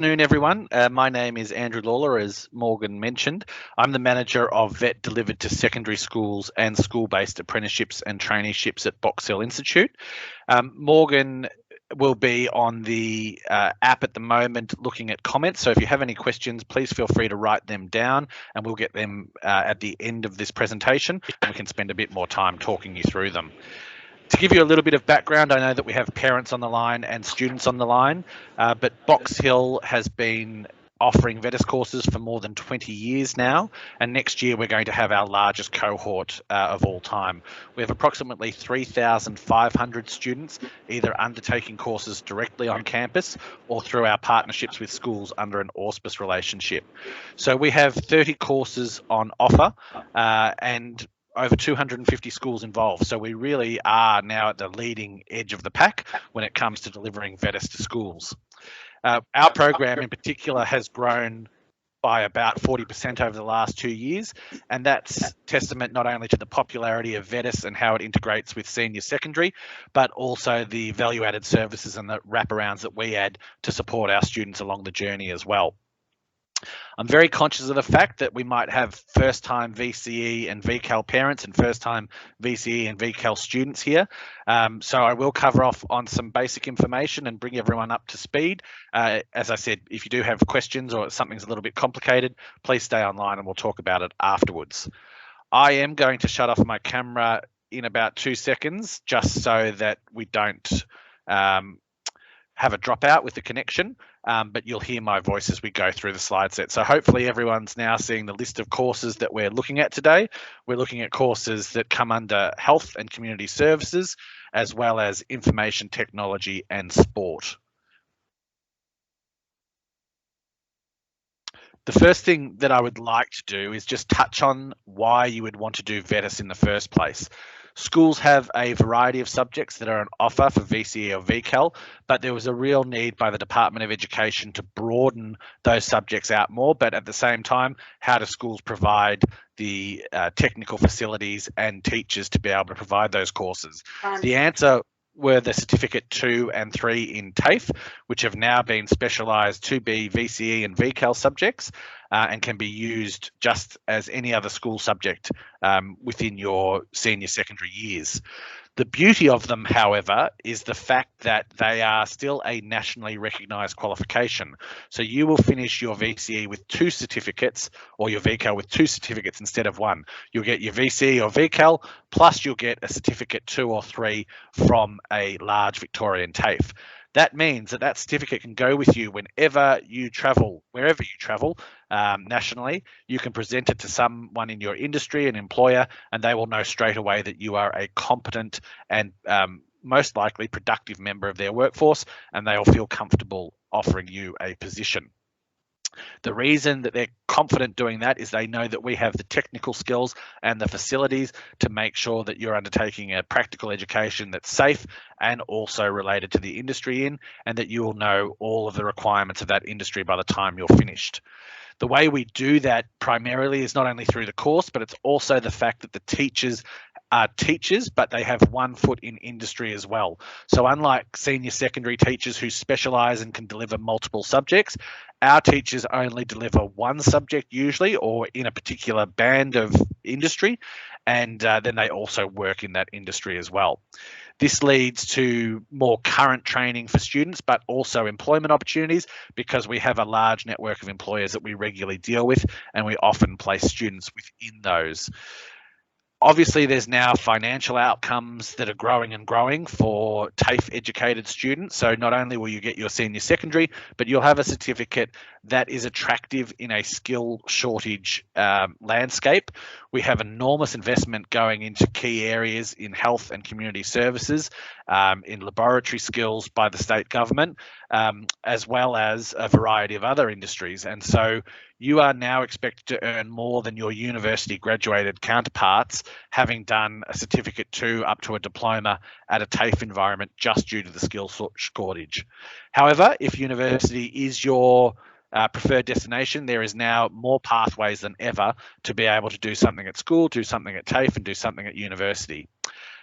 Afternoon, everyone. My name is Andrew Lawler, as Morgan mentioned. I'm the manager of VET delivered to secondary schools and school-based apprenticeships and traineeships at Box Hill Institute. Morgan will be on the app at the moment looking at comments. So if you have any questions, please feel free to write them down and we'll get them at the end of this presentation and we can spend a bit more time talking you through them. To give you a little bit of background, I know that we have parents on the line and students on the line, but Box Hill has been offering VETDSS courses for more than 20 years now, and next year we're going to have our largest cohort of all time. We have approximately 3,500 students either undertaking courses directly on campus or through our partnerships with schools under an auspice relationship. So we have 30 courses on offer and over 250 schools involved. So we really are now at the leading edge of the pack when it comes to delivering VETDSS to schools. Our program in particular has grown by about 40% over the last 2 years, and that's testament not only to the popularity of VETDSS and how it integrates with senior secondary, but also the value-added services and the wraparounds that we add to support our students along the journey as well. I'm very conscious of the fact that we might have first-time VCE and VCAL parents and first-time VCE and VCAL students here. So I will cover off on some basic information and bring everyone up to speed. As I said, if you do have questions or something's a little bit complicated, please stay online and we'll talk about it afterwards. I am going to shut off my camera in about 2 seconds, just so that we don't have a dropout with the connection, but you'll hear my voice as we go through the slide set. So hopefully everyone's now seeing the list of courses that we're looking at today. We're looking at courses that come under health and community services, as well as information technology and sport. The first thing that I would like to do is just touch on why you would want to do VETDSS in the first place. Schools have a variety of subjects that are on offer for VCE or VCAL, but there was a real need by the Department of Education to broaden those subjects out more, but at the same time, how do schools provide the technical facilities and teachers to be able to provide those courses? The answer were the Certificate 2 and 3 in TAFE, which have now been specialised to be VCE and VCAL subjects and can be used just as any other school subject within your senior secondary years. The beauty of them, however, is the fact that they are still a nationally recognised qualification. So you will finish your VCE with 2 certificates or your VCAL with 2 certificates instead of 1. You'll get your VCE or VCAL, plus you'll get a Certificate 2 or 3 from a large Victorian TAFE. That means that that certificate can go with you whenever you travel, wherever you travel nationally. You can present it to someone in your industry, an employer, and they will know straight away that you are a competent and most likely productive member of their workforce, and they will feel comfortable offering you a position. The reason that they're confident doing that is they know that we have the technical skills and the facilities to make sure that you're undertaking a practical education that's safe and also related to the industry and that you will know all of the requirements of that industry by the time you're finished. The way we do that primarily is not only through the course, but it's also the fact that the teachers are teachers, but they have one foot in industry as well. So unlike senior secondary teachers who specialise and can deliver multiple subjects, our teachers only deliver one subject usually, or in a particular band of industry, and then they also work in that industry as well. This leads to more current training for students, but also employment opportunities because we have a large network of employers that we regularly deal with, and we often place students within those. Obviously, there's now financial outcomes that are growing and growing for TAFE educated students. So not only will you get your senior secondary, but you'll have a certificate that is attractive in a skill shortage landscape. We have enormous investment going into key areas in health and community services, in laboratory skills by the state government, as well as a variety of other industries. And so you are now expected to earn more than your university graduated counterparts, having done a Certificate 2 up to a diploma at a TAFE environment just due to the skill shortage. However, if university is your preferred destination, there is now more pathways than ever to be able to do something at school, do something at TAFE, and do something at university.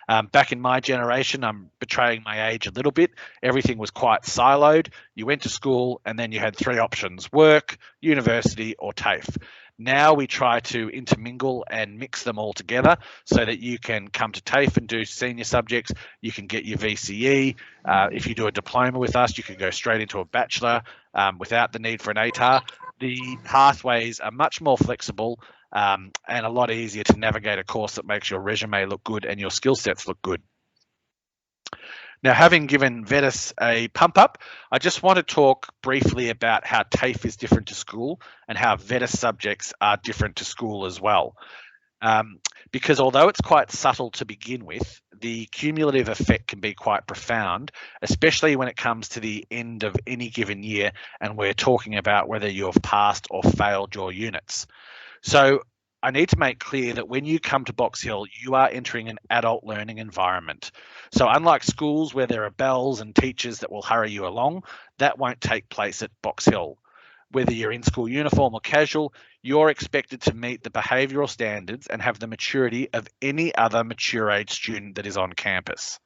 Back in my generation, I'm betraying my age a little bit, everything was quite siloed. You went to school and then you had three options: work, university, or TAFE. Now we try to intermingle and mix them all together so that you can come to TAFE and do senior subjects. You can get your VCE. If you do a diploma with us, you can go straight into a bachelor without the need for an ATAR. The pathways are much more flexible and a lot easier to navigate a course that makes your resume look good and your skill sets look good. Now, having given VETDSS a pump up, I just want to talk briefly about how TAFE is different to school and how VETDSS subjects are different to school as well. Because although it's quite subtle to begin with, the cumulative effect can be quite profound, especially when it comes to the end of any given year and we're talking about whether you've passed or failed your units. So I need to make clear that when you come to Box Hill, you are entering an adult learning environment. So unlike schools where there are bells and teachers that will hurry you along, that won't take place at Box Hill. Whether you're in school uniform or casual, you're expected to meet the behavioural standards and have the maturity of any other mature age student that is on campus.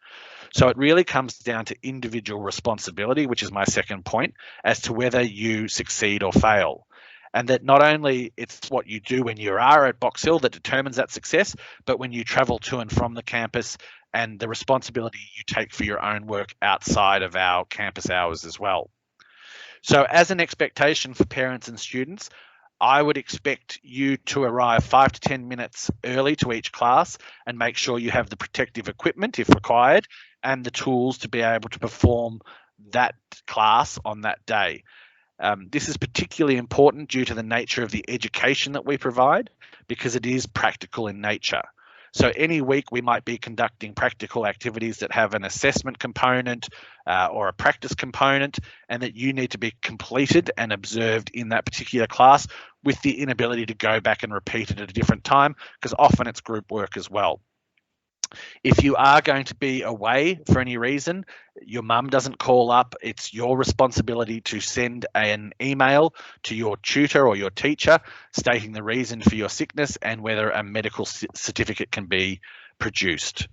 So it really comes down to individual responsibility, which is my second point, as to whether you succeed or fail. And that not only it's what you do when you are at Box Hill that determines that success, but when you travel to and from the campus and the responsibility you take for your own work outside of our campus hours as well. So as an expectation for parents and students, I would expect you to arrive 5 to 10 minutes early to each class and make sure you have the protective equipment if required and the tools to be able to perform that class on that day. This is particularly important due to the nature of the education that we provide because it is practical in nature. So any week we might be conducting practical activities that have an assessment component or a practice component and that you need to be completed and observed in that particular class with the inability to go back and repeat it at a different time because often it's group work as well. If you are going to be away for any reason, your mum doesn't call up, it's your responsibility to send an email to your tutor or your teacher stating the reason for your sickness and whether a medical certificate can be produced.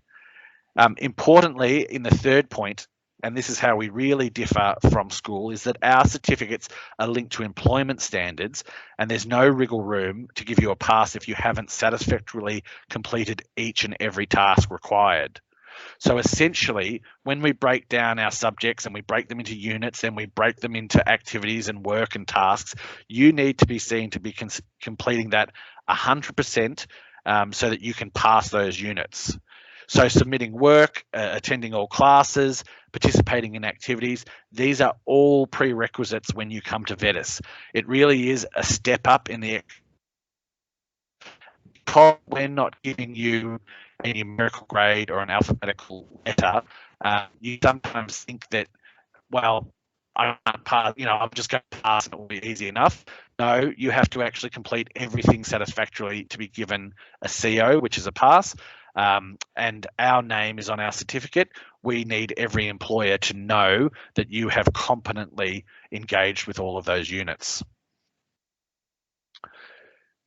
Importantly, in the third point, and this is how we really differ from school, is that our certificates are linked to employment standards and there's no wriggle room to give you a pass if you haven't satisfactorily completed each and every task required. So essentially, when we break down our subjects and we break them into units and we break them into activities and work and tasks, you need to be seen to be completing that 100% so that you can pass those units. So submitting work, attending all classes, participating in activities, these are all prerequisites when you come to VETDSS. It really is a step up in the because we're not giving you a numerical grade or an alphabetical letter. You sometimes think that, well, I can't pass, I'm just going to pass and it will be easy enough. No, you have to actually complete everything satisfactorily to be given a CO, which is a pass. And our name is on our certificate. We need every employer to know that you have competently engaged with all of those units.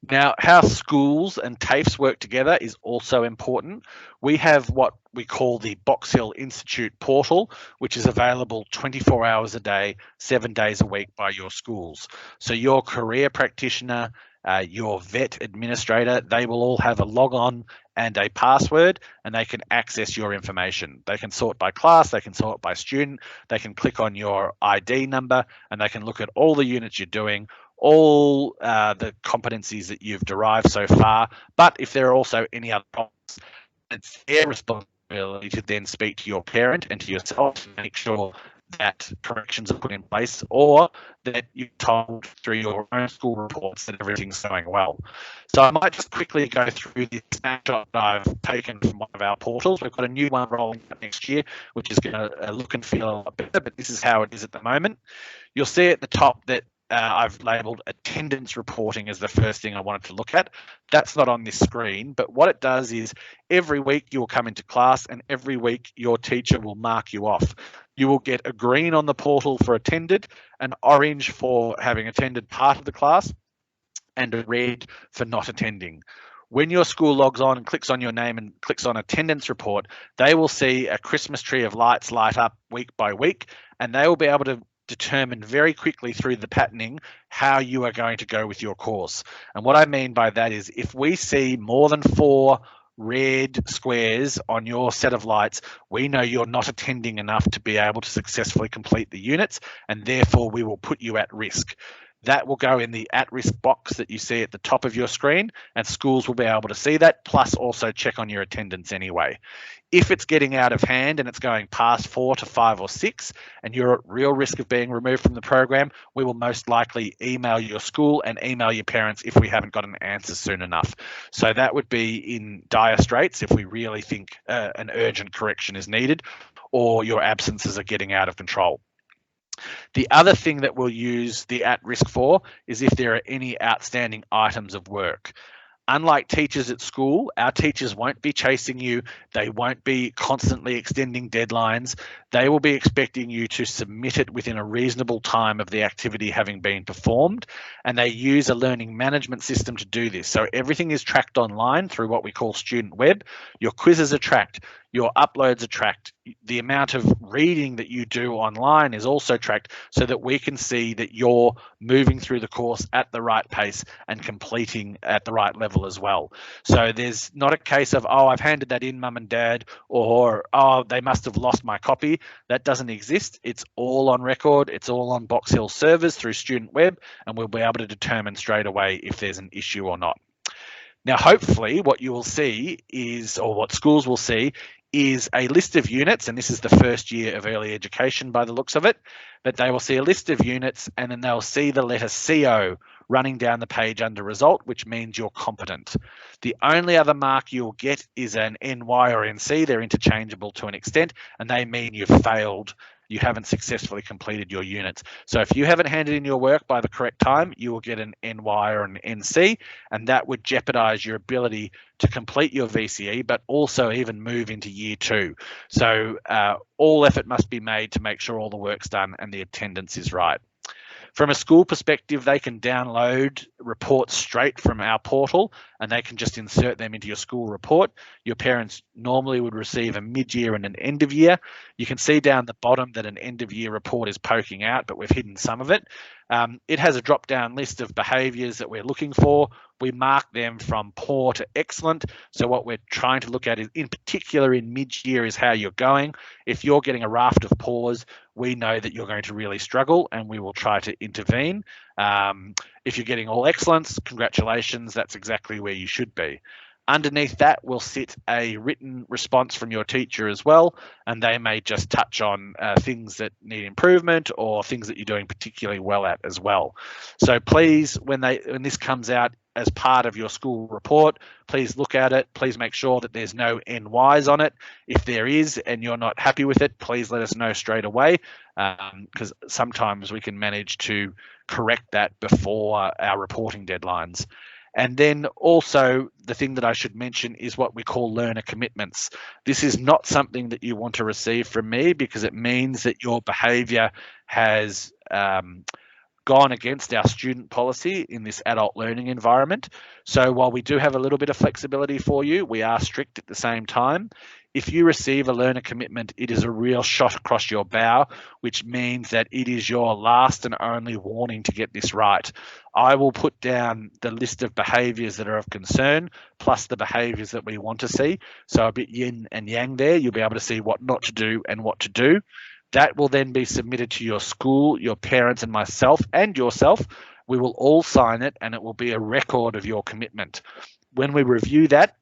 Now, how schools and TAFEs work together is also important. We have what we call the Box Hill Institute portal, which is available 24 hours a day, 7 days a week by your schools. So your career practitioner, your vet administrator, they will all have a log on and a password and they can access your information. They can sort by class, they can sort by student, they can click on your ID number and they can look at all the units you're doing, all the competencies that you've derived so far. But if there are also any other problems, it's their responsibility to then speak to your parent and to yourself to make sure that corrections are put in place or that you're told through your own school reports that everything's going well. So I might just quickly go through this snapshot that I've taken from one of our portals. We've got a new one rolling out next year, which is going to look and feel a lot better, but this is how it is at the moment. You'll see at the top that I've labelled attendance reporting as the first thing I wanted to look at. That's not on this screen, but what it does is every week you will come into class and every week your teacher will mark you off. You will get a green on the portal for attended, an orange for having attended part of the class, and a red for not attending. When your school logs on and clicks on your name and clicks on attendance report, they will see a Christmas tree of lights light up week by week, and they will be able to determine very quickly through the patterning how you are going to go with your course. And what I mean by that is if we see more than 4 red squares on your set of lights, we know you're not attending enough to be able to successfully complete the units, and therefore we will put you at risk. That will go in the at-risk box that you see at the top of your screen, and schools will be able to see that, plus also check on your attendance anyway. If it's getting out of hand and it's going past 4 to 5 or 6 and you're at real risk of being removed from the program, we will most likely email your school and email your parents if we haven't got an answer soon enough. So that would be in dire straits if we really think an urgent correction is needed or your absences are getting out of control. The other thing that we'll use the at-risk for is if there are any outstanding items of work. Unlike teachers at school, our teachers won't be chasing you. They won't be constantly extending deadlines. They will be expecting you to submit it within a reasonable time of the activity having been performed. And they use a learning management system to do this. So everything is tracked online through what we call Student Web. Your quizzes are tracked. Your uploads are tracked. The amount of reading that you do online is also tracked so that we can see that you're moving through the course at the right pace and completing at the right level as well. So there's not a case of, oh, I've handed that in, mum and dad, or, oh, they must have lost my copy. That doesn't exist. It's all on record. It's all on Box Hill servers through Student Web, and we'll be able to determine straight away if there's an issue or not. Now, hopefully what you will see is, or what schools will see, is a list of units, and this is the first year of early education by the looks of it, but they will see a list of units and then they'll see the letter CO running down the page under result, which means you're competent. The only other mark you'll get is an NY or NC. They're interchangeable to an extent, and they mean you've failed. You haven't successfully completed your units. So if you haven't handed in your work by the correct time, you will get an NY or an NC, and that would jeopardize your ability to complete your VCE, but also even move into year 2. So all effort must be made to make sure all the work's done and the attendance is right. From a school perspective, they can download reports straight from our portal and they can just insert them into your school report. Your parents normally would receive a mid-year and an end of year. You can see down the bottom that an end of year report is poking out, but we've hidden some of it. It has a drop-down list of behaviours that we're looking for. We mark them from poor to excellent. So what we're trying to look at is, in particular in mid-year, is how you're going. If you're getting a raft of poors, we know that you're going to really struggle and we will try to intervene. If you're getting all excellence, congratulations, that's exactly where you should be. Underneath that will sit a written response from your teacher as well, and they may just touch on things that need improvement or things that you're doing particularly well at as well. So please, when this comes out as part of your school report, please look at it. Please make sure that there's no NYs on it. If there is and you're not happy with it, please let us know straight away, because sometimes we can manage to correct that before our reporting deadlines. And then also the thing that I should mention is what we call learner commitments. This is not something that you want to receive from me because it means that your behaviour has gone against our student policy in this adult learning environment. So while we do have a little bit of flexibility for you, we are strict at the same time. If you receive a learner commitment, it is a real shot across your bow, which means that it is your last and only warning to get this right. I will put down the list of behaviours that are of concern, plus the behaviours that we want to see. So a bit yin and yang there. You'll be able to see what not to do and what to do. That will then be submitted to your school, your parents and myself and yourself. We will all sign it and it will be a record of your commitment. When we review that,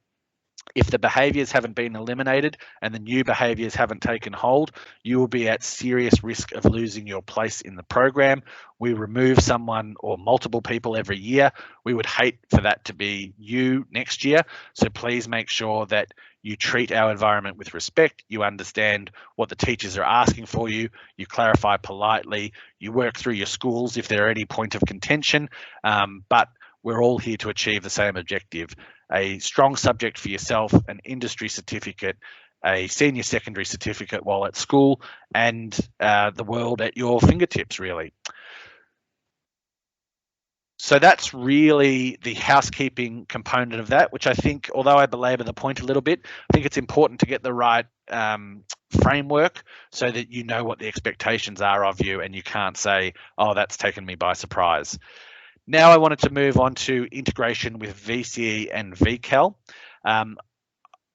if the behaviours haven't been eliminated and the new behaviours haven't taken hold, you will be at serious risk of losing your place in the program. We remove someone or multiple people every year. We would hate for that to be you next year. So please make sure that you treat our environment with respect, you understand what the teachers are asking for you, you clarify politely, you work through your schools if there are any point of contention, but we're all here to achieve the same objective. A strong subject for yourself, an industry certificate, a senior secondary certificate while at school, and the world at your fingertips, really. So that's really the housekeeping component of that, which I think, although I belabor the point a little bit, I think it's important to get the right framework so that you know what the expectations are of you and you can't say, oh, that's taken me by surprise. Now I wanted to move on to integration with VCE and VCAL.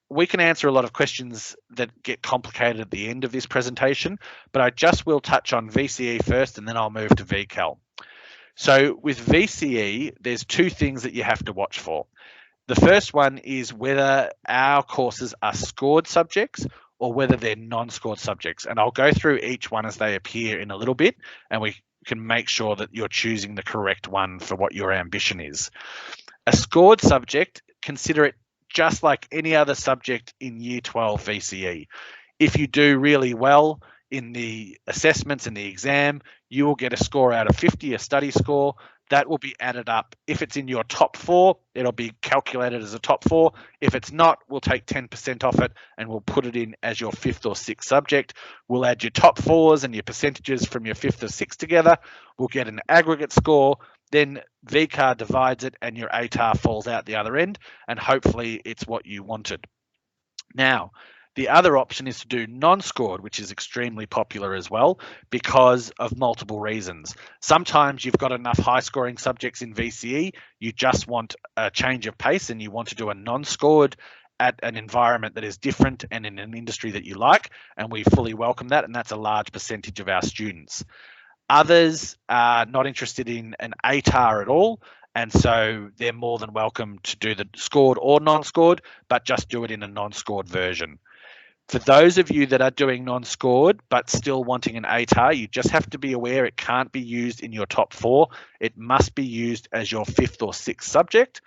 We can answer a lot of questions that get complicated at the end of this presentation, but I just will touch on VCE first and then I'll move to VCAL. So with VCE, there's two things that you have to watch for. The first one is whether our courses are scored subjects or whether they're non-scored subjects. And I'll go through each one as they appear in a little bit, and we can make sure that you're choosing the correct one for what your ambition is. A scored subject, consider it just like any other subject in Year 12 VCE. If you do really well in the assessments and the exam, you will get a score out of 50, a study score. That will be added up. If it's in your top 4, it'll be calculated as a top 4. If it's not, we'll take 10% off it and we'll put it in as your 5th or 6th subject. We'll add your top 4s and your percentages from your 5th or 6th together. We'll get an aggregate score. Then VCAR divides it and your ATAR falls out the other end, and hopefully it's what you wanted. Now, the other option is to do non-scored, which is extremely popular as well because of multiple reasons. Sometimes you've got enough high-scoring subjects in VCE, you just want a change of pace and you want to do a non-scored at an environment that is different and in an industry that you like, and we fully welcome that, and that's a large percentage of our students. Others are not interested in an ATAR at all, and so they're more than welcome to do the scored or non-scored, but just do it in a non-scored version. For those of you that are doing non-scored but still wanting an ATAR, you just have to be aware it can't be used in your top 4. It must be used as your 5th or 6th subject.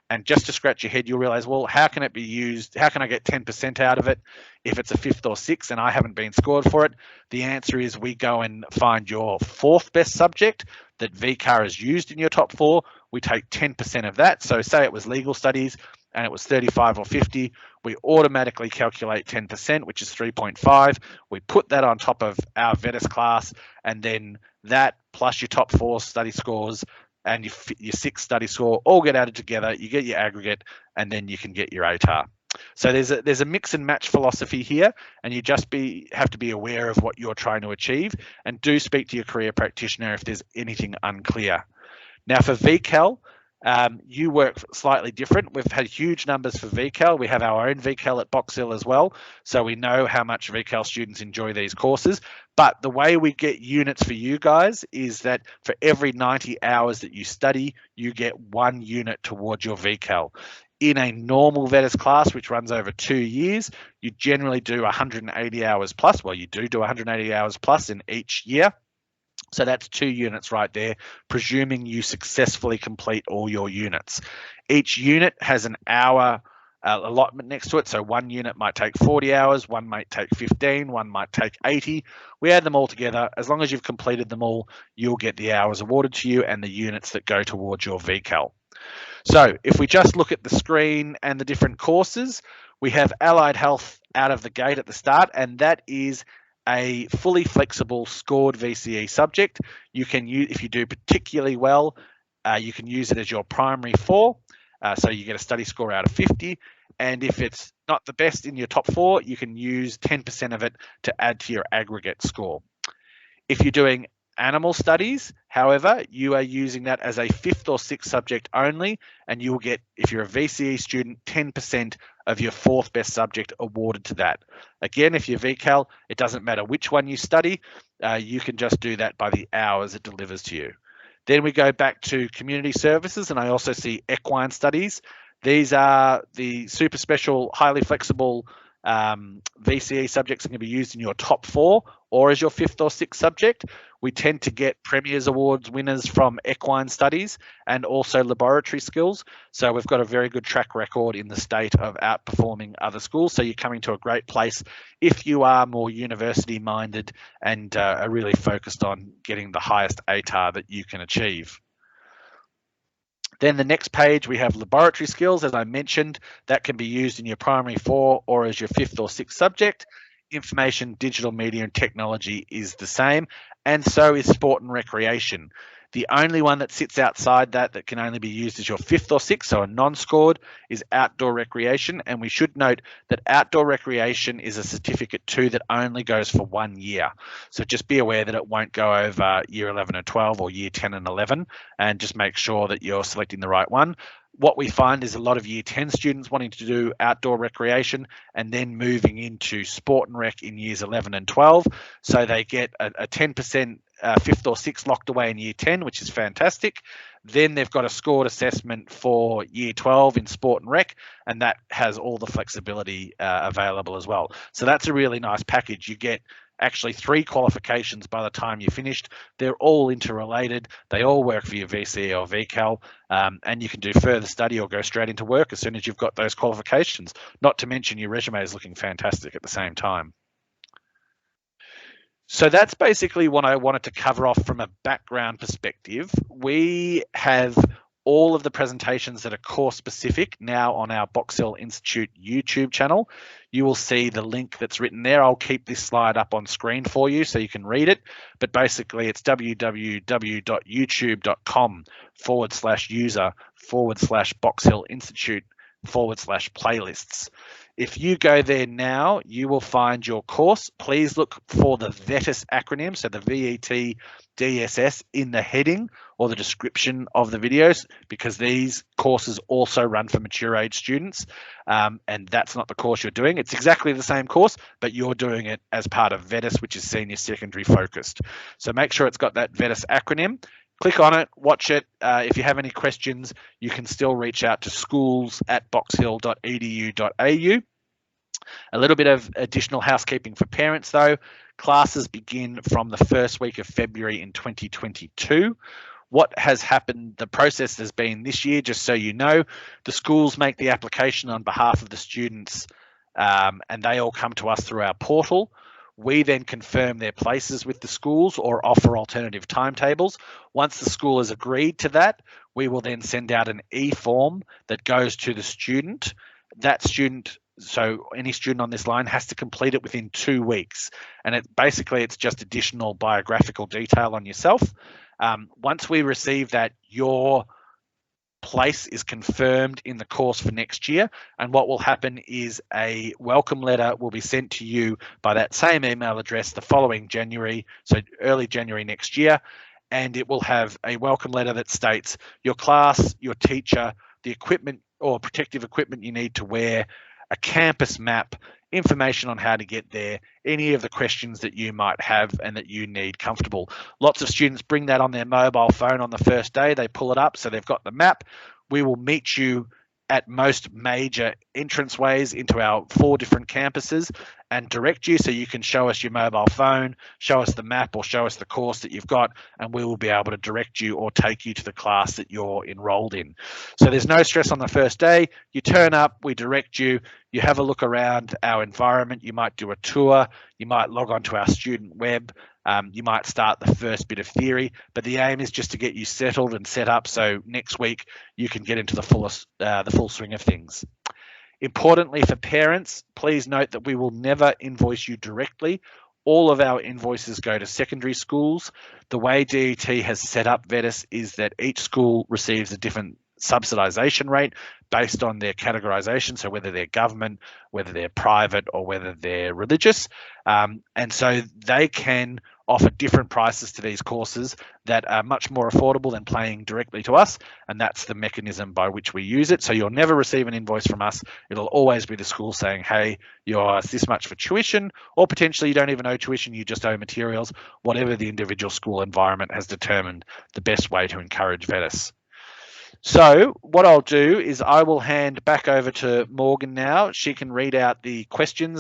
And just to scratch your head, you'll realize, well, how can it be used? How can I get 10% out of it if it's a 5th or 6th and I haven't been scored for it? The answer is we go and find your 4th best subject that VCAR is used in your top 4. We take 10% of that. So say it was legal studies and it was 35 or 50, we automatically calculate 10%, which is 3.5. We put that on top of our VETDSS class, and then that plus your top 4 study scores and your 6th study score all get added together. You get your aggregate, and then you can get your ATAR. So there's a mix and match philosophy here, and you just have to be aware of what you're trying to achieve, and do speak to your career practitioner if there's anything unclear. Now for VCAL, you work slightly different. We've had huge numbers for VCAL. We have our own VCAL at Box Hill as well, so we know how much VCAL students enjoy these courses. But the way we get units for you guys is that for every 90 hours that you study, you get 1 unit towards your VCAL. In a normal VETDSS class, which runs over 2 years, you generally do 180 hours plus. Well, you do 180 hours plus in each year. So that's 2 units right there, presuming you successfully complete all your units. Each unit has an hour allotment next to it. So 1 unit might take 40 hours, one might take 15, one might take 80. We add them all together. As long as you've completed them all, you'll get the hours awarded to you and the units that go towards your VCAL. So if we just look at the screen and the different courses, we have Allied Health out of the gate at the start, and that is a fully flexible scored VCE subject. You can use, if you do particularly well, you can use it as your primary 4. So you get a study score out of 50. And if it's not the best in your top 4, you can use 10% of it to add to your aggregate score. If you're doing animal studies, however, you are using that as a 5th or 6th subject only, and you will get, if you're a VCE student, 10% of your 4th best subject awarded to that. Again, if you're VCAL, it doesn't matter which one you study, you can just do that by the hours it delivers to you. Then we go back to community services, and I also see equine studies. These are the super special, highly flexible VCE subjects that can be used in your top 4 or as your 5th or 6th subject. We tend to get Premier's Awards winners from equine studies and also laboratory skills. So we've got a very good track record in the state of outperforming other schools. So you're coming to a great place if you are more university minded and are really focused on getting the highest ATAR that you can achieve. Then the next page, we have laboratory skills. As I mentioned, that can be used in your primary 4 or as your 5th or 6th subject. Information, digital media and technology is the same, and so is sport and recreation. The only one that sits outside that can only be used as your 5th or 6th, so a non-scored, is outdoor recreation. And we should note that outdoor recreation is a certificate too that only goes for 1 year. So just be aware that it won't go over year 11 and 12 or year 10 and 11, and just make sure that you're selecting the right one. What we find is a lot of year 10 students wanting to do outdoor recreation and then moving into sport and rec in years 11 and 12. So they get a 10% 5th or 6th locked away in year 10, which is fantastic. Then they've got a scored assessment for year 12 in sport and rec, and that has all the flexibility available as well. So that's a really nice package. You get actually 3 qualifications by the time you're finished. They're all interrelated. They all work for your VCE or VCAL, and you can do further study or go straight into work as soon as you've got those qualifications. Not to mention your resume is looking fantastic at the same time. So that's basically what I wanted to cover off from a background perspective. We have all of the presentations that are course specific now on our Box Hill Institute YouTube channel. You will see the link that's written there. I'll keep this slide up on screen for you so you can read it. But basically it's www.youtube.com/user/Box Hill Institute/playlists. If you go there now, you will find your course. Please look for the VETDSS acronym, so the VETDSS in the heading or the description of the videos, because these courses also run for mature age students, and that's not the course you're doing. It's exactly the same course, but you're doing it as part of VETDSS, which is senior secondary focused. So make sure it's got that VETDSS acronym. Click on it, watch it. If you have any questions, you can still reach out to schools@boxhill.edu.au. A little bit of additional housekeeping for parents though. Classes begin from the first week of February in 2022. What has happened, the process has been this year, just so you know, the schools make the application on behalf of the students, and they all come to us through our portal. We then confirm their places with the schools or offer alternative timetables. Once the school has agreed to that, we will then send out an e-form that goes to the student. That student, so any student on this line, has to complete it within 2 weeks. And it's just additional biographical detail on yourself. Once we receive that, your place is confirmed in the course for next year, and what will happen is a welcome letter will be sent to you by that same email address the following January, so early January next year, and it will have a welcome letter that states your class, your teacher, the equipment or protective equipment you need to wear, a campus map, information on how to get there, any of the questions that you might have and that you need comfortable. Lots of students bring that on their mobile phone on the first day. They pull it up, so they've got the map. We will meet you at most major entranceways into our 4 different campuses and direct you, so you can show us your mobile phone, show us the map, or show us the course that you've got, and we will be able to direct you or take you to the class that you're enrolled in. So there's no stress on the first day. You turn up, we direct you, you have a look around our environment, you might do a tour, you might log onto our student web, you might start the first bit of theory, but the aim is just to get you settled and set up so next week you can get into the full swing of things. Importantly for parents, please note that we will never invoice you directly. All of our invoices go to secondary schools. The way DET has set up VETDSS is that each school receives a different subsidization rate based on their categorization, so whether they're government, whether they're private, or whether they're religious. And so they can offer different prices to these courses that are much more affordable than paying directly to us, and that's the mechanism by which we use it. So you'll never receive an invoice from us. It'll always be the school saying, hey, you're this much for tuition, or potentially you don't even owe tuition, you just owe materials, whatever the individual school environment has determined the best way to encourage VETDSS. So what I'll do is I will hand back over to Morgan now. She can read out the questions